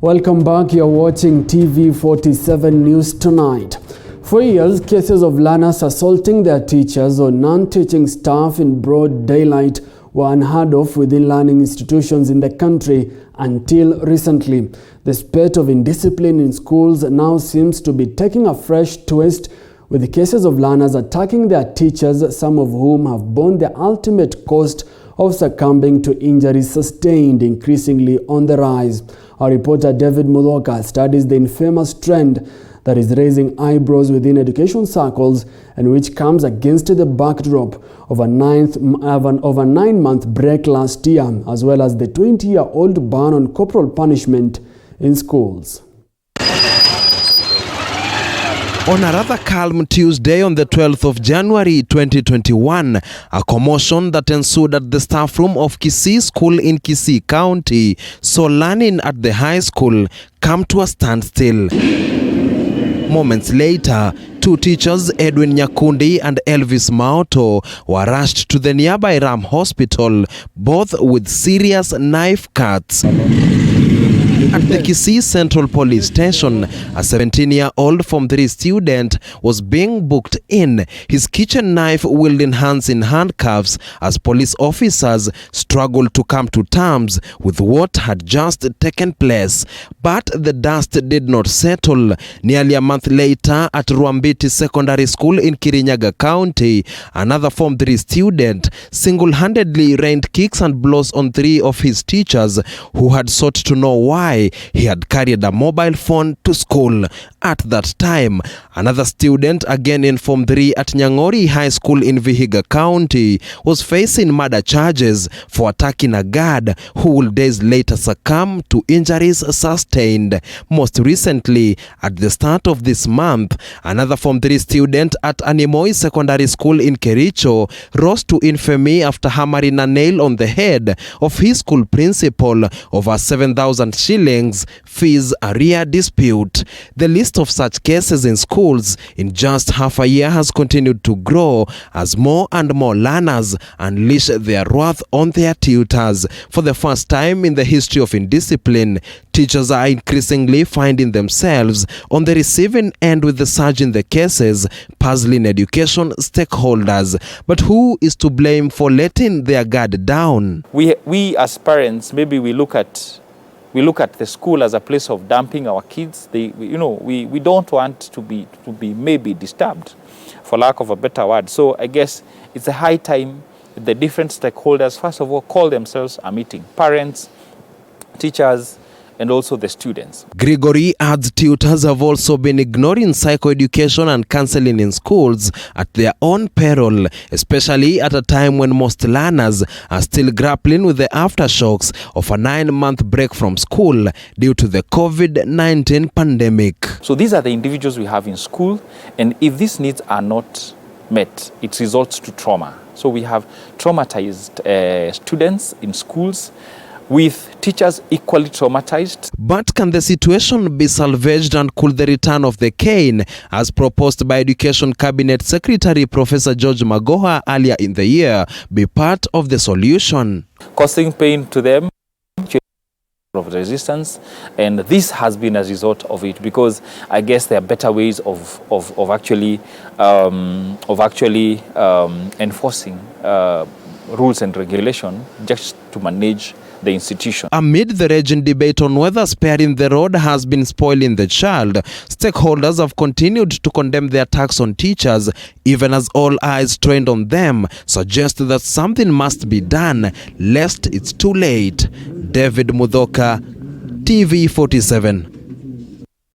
Welcome back. You're watching TV47 News Tonight. For years, cases of learners assaulting their teachers or non-teaching staff in broad daylight were unheard of within learning institutions in the country until recently. The spate of indiscipline in schools now seems to be taking a fresh twist, with the cases of learners attacking their teachers, some of whom have borne the ultimate cost of succumbing to injuries sustained, increasingly on the rise. Our reporter David Mudhoka studies the infamous trend that is raising eyebrows within education circles and which comes against the backdrop of a 9-month break last year, as well as the 20-year-old ban on corporal punishment in schools. On a rather calm Tuesday on the 12th of January 2021, a commotion that ensued at the staff room of Kisii School in Kisii County saw learning at the high school come to a standstill. Moments later, two teachers, Edwin Nyakundi and Elvis Maoto, were rushed to the nearby Ram Hospital, both with serious knife cuts. At the Kisii Central Police Station, a 17-year-old Form 3 student was being booked in, his kitchen knife wielding hands in handcuffs as police officers struggled to come to terms with what had just taken place. But the dust did not settle. Nearly a month later, at Ruambiti Secondary School in Kirinyaga County, another Form 3 student single-handedly rained kicks and blows on three of his teachers who had sought to know why he had carried a mobile phone to school. At that time, another student, again in Form 3 at Nyangori High School in Vihiga County, was facing murder charges for attacking a guard who will days later succumb to injuries sustained. Most recently, at the start of this month, another Form 3 student at Animoi Secondary School in Kericho rose to infamy after hammering a nail on the head of his school principal over 7,000 shillings fees arrear dispute. The list of such cases in schools in just half a year has continued to grow as more and more learners unleash their wrath on their tutors. For the first time in the history of indiscipline, teachers are increasingly finding themselves on the receiving end, with the surge in the cases puzzling education stakeholders. But who is to blame for letting their guard down? We as parents, maybe we look at the school as a place of dumping our kids. We don't want to be maybe disturbed, for lack of a better word. So I guess it's a high time the different stakeholders, first of all, call themselves a meeting. Parents, teachers, and also the students. Gregory adds tutors have also been ignoring psychoeducation and counseling in schools at their own peril, especially at a time when most learners are still grappling with the aftershocks of a 9-month break from school due to the COVID-19 pandemic. So these are the individuals we have in school, and if these needs are not met, it results to trauma. So we have traumatized students in schools, with teachers equally traumatized. But can the situation be salvaged, and could the return of the cane, as proposed by Education Cabinet Secretary Professor George Magoha earlier in the year, be part of the solution? Causing pain to them, of resistance, and this has been a result of it, because I guess there are better ways of actually enforcing rules and regulation just to manage the institution. Amid the raging debate on whether sparing the rod has been spoiling the child, stakeholders have continued to condemn the attacks on teachers, even as all eyes trained on them suggest that something must be done, lest it's too late. David Mudhoka, TV47.